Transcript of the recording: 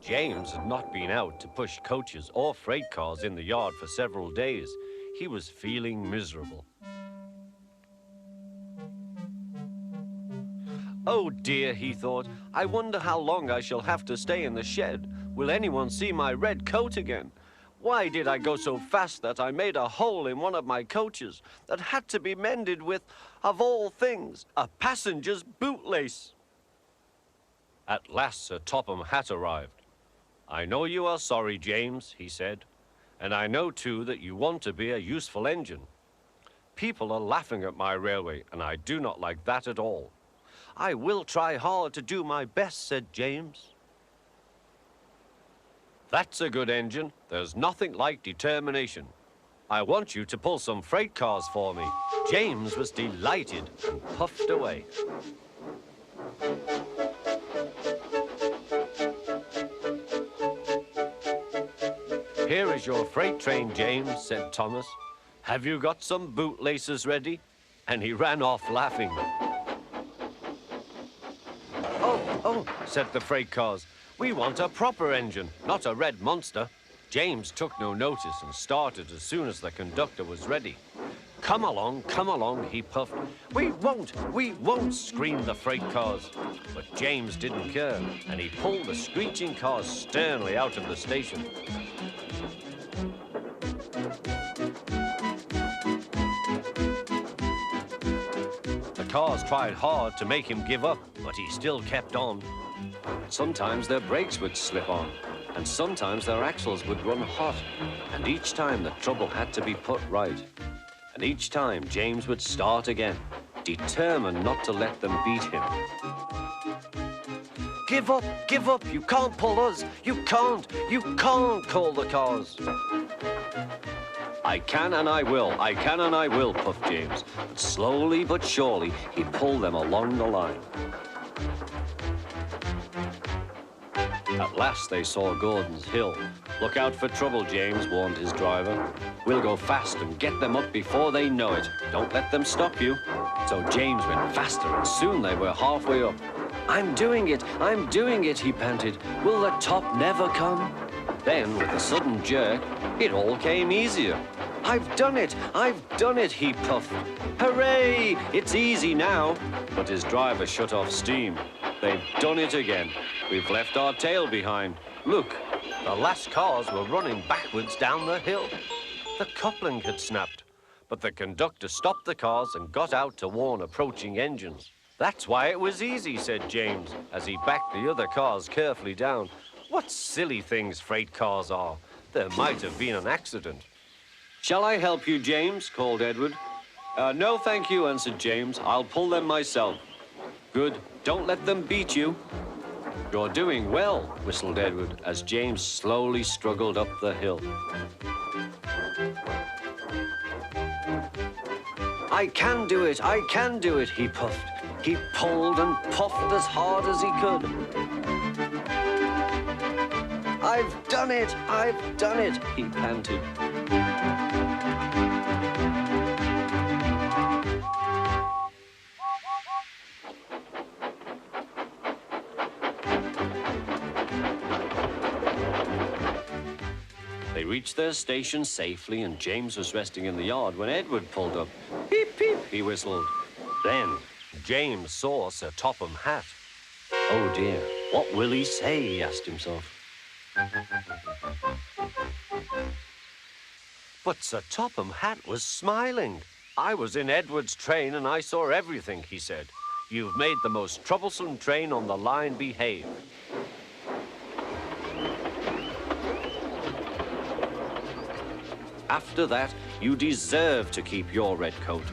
James had not been out to push coaches or freight cars in the yard for several days. He was feeling miserable. Oh dear, he thought, I wonder how long I shall have to stay in the shed. Will anyone see my red coat again? Why did I go so fast that I made a hole in one of my coaches that had to be mended with, of all things, a passenger's bootlace? At last Sir Topham Hatt arrived. I know you are sorry, James, he said, and I know too that you want to be a useful engine. People are laughing at my railway, and I do not like that at all. I will try hard to do my best, said James. That's a good engine. There's nothing like determination. I want you to pull some freight cars for me. James was delighted and puffed away. Here is your freight train, James, said Thomas. Have you got some bootlaces ready? And he ran off laughing. Oh, said the freight cars. We want a proper engine, not a red monster. James took no notice and started as soon as the conductor was ready. Come along, he puffed. We won't, screamed the freight cars. But James didn't care, and he pulled the screeching cars sternly out of the station. The cars tried hard to make him give up, but he still kept on. Sometimes their brakes would slip on, and sometimes their axles would run hot, and each time the trouble had to be put right. And each time James would start again, determined not to let them beat him. Give up, you can't pull us, you can't, called the cars. I can and I will, puffed James. But slowly but surely, he pulled them along the line. At last they saw Gordon's Hill. Look out for trouble, James, warned his driver. We'll go fast and get them up before they know it. Don't let them stop you. So James went faster, and soon they were halfway up. I'm doing it, he panted. Will the top never come? Then, with a sudden jerk, it all came easier. I've done it, he puffed. Hooray, it's easy now. But his driver shut off steam. They've done it again. We've left our tail behind. Look, the last cars were running backwards down the hill. The coupling had snapped, but the conductor stopped the cars and got out to warn approaching engines. That's why it was easy, said James, as he backed the other cars carefully down. What silly things freight cars are. There might have been an accident. Shall I help you, James? Called Edward. No, thank you, answered James. I'll pull them myself. Good. Don't let them beat you. You're doing well, whistled Edward, as James slowly struggled up the hill. I can do it, he puffed. He pulled and puffed as hard as he could. I've done it, he panted. They reached their station safely, and James was resting in the yard when Edward pulled up. Peep, peep, he whistled. Then James saw Sir Topham Hatt. Oh dear, what will he say, he asked himself. But Sir Topham Hatt was smiling. I was in Edward's train and I saw everything, he said. You've made the most troublesome train on the line behave. After that, you deserve to keep your red coat.